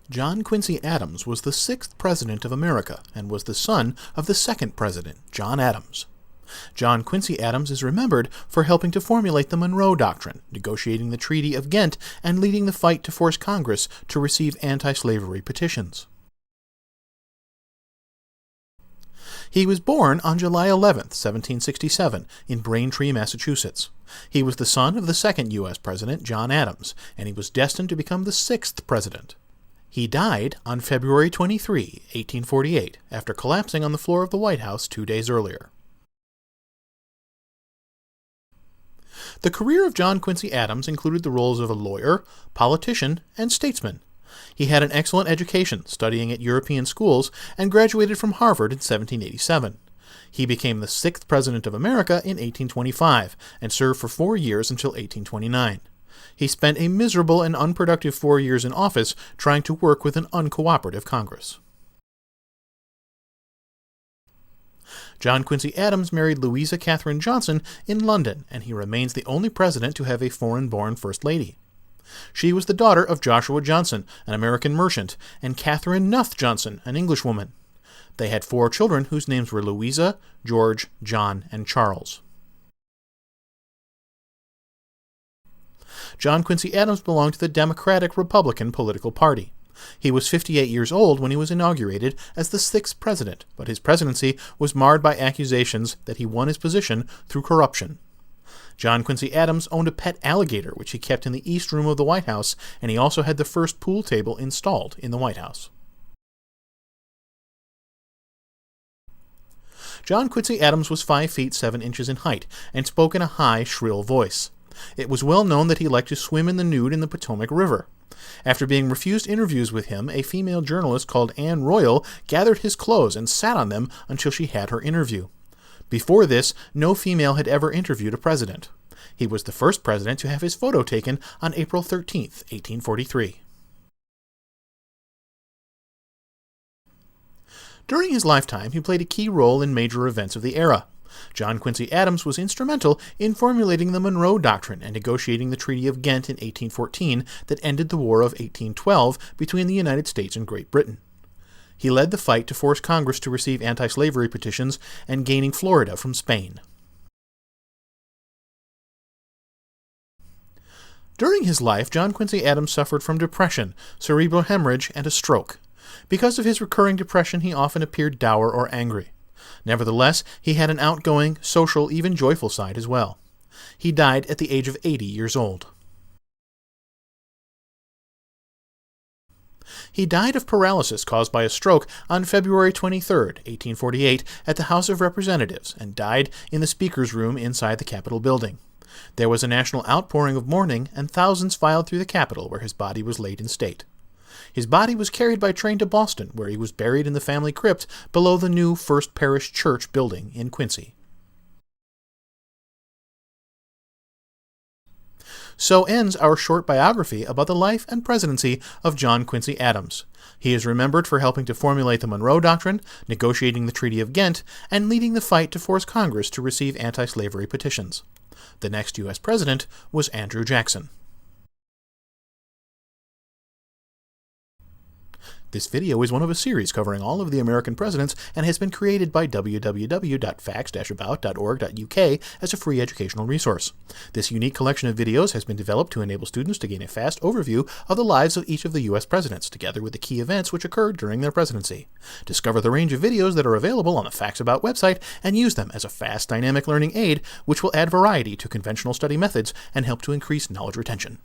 John Quincy Adams was the sixth President of America and was the son of the second President, John Adams. John Quincy Adams is remembered for helping to formulate the Monroe Doctrine, negotiating the Treaty of Ghent, and leading the fight to force Congress to receive anti-slavery petitions. He was born on July 11, 1767, in Braintree, Massachusetts. He was the son of the second U.S. President, John Adams, and he was destined to become the sixth President. He died on February 23, 1848, after collapsing on the floor of the White House 2 days earlier. The career of John Quincy Adams included the roles of a lawyer, politician, and statesman. He had an excellent education, studying at European schools, and graduated from Harvard in 1787. He became the sixth President of America in 1825, and served for 4 years until 1829. He spent a miserable and unproductive 4 years in office trying to work with an uncooperative Congress. John Quincy Adams married Louisa Catherine Johnson in London, and he remains the only president to have a foreign-born First Lady. She was the daughter of Joshua Johnson, an American merchant, and Catherine Nuth Johnson, an Englishwoman. They had 4 children whose names were Louisa, George, John, and Charles. John Quincy Adams belonged to the Democratic-Republican political party. He was 58 years old when he was inaugurated as the sixth president, but his presidency was marred by accusations that he won his position through corruption. John Quincy Adams owned a pet alligator which he kept in the East Room of the White House, and he also had the first pool table installed in the White House. John Quincy Adams was 5 feet 7 inches in height and spoke in a high, shrill voice. It was well known that he liked to swim in the nude in the Potomac River. After being refused interviews with him, a female journalist called Anne Royal gathered his clothes and sat on them until she had her interview. Before this, no female had ever interviewed a president. He was the first president to have his photo taken on April 13, 1843. During his lifetime, he played a key role in major events of the era. John Quincy Adams was instrumental in formulating the Monroe Doctrine and negotiating the Treaty of Ghent in 1814 that ended the War of 1812 between the United States and Great Britain. He led the fight to force Congress to receive anti-slavery petitions and gaining Florida from Spain. During his life, John Quincy Adams suffered from depression, cerebral hemorrhage, and a stroke. Because of his recurring depression, he often appeared dour or angry. Nevertheless, he had an outgoing, social, even joyful side as well. He died at the age of 80 years old. He died of paralysis caused by a stroke on February 23, 1848, at the House of Representatives, and died in the Speaker's room inside the Capitol building. There was a national outpouring of mourning, and thousands filed through the Capitol where his body was laid in state. His body was carried by train to Boston, where he was buried in the family crypt below the new First Parish Church building in Quincy. So ends our short biography about the life and presidency of John Quincy Adams. He is remembered for helping to formulate the Monroe Doctrine, negotiating the Treaty of Ghent, and leading the fight to force Congress to receive anti-slavery petitions. The next U.S. president was Andrew Jackson. This video is one of a series covering all of the American presidents and has been created by www.facts-about.org.uk as a free educational resource. This unique collection of videos has been developed to enable students to gain a fast overview of the lives of each of the U.S. presidents, together with the key events which occurred during their presidency. Discover the range of videos that are available on the Facts About website and use them as a fast, dynamic learning aid which will add variety to conventional study methods and help to increase knowledge retention.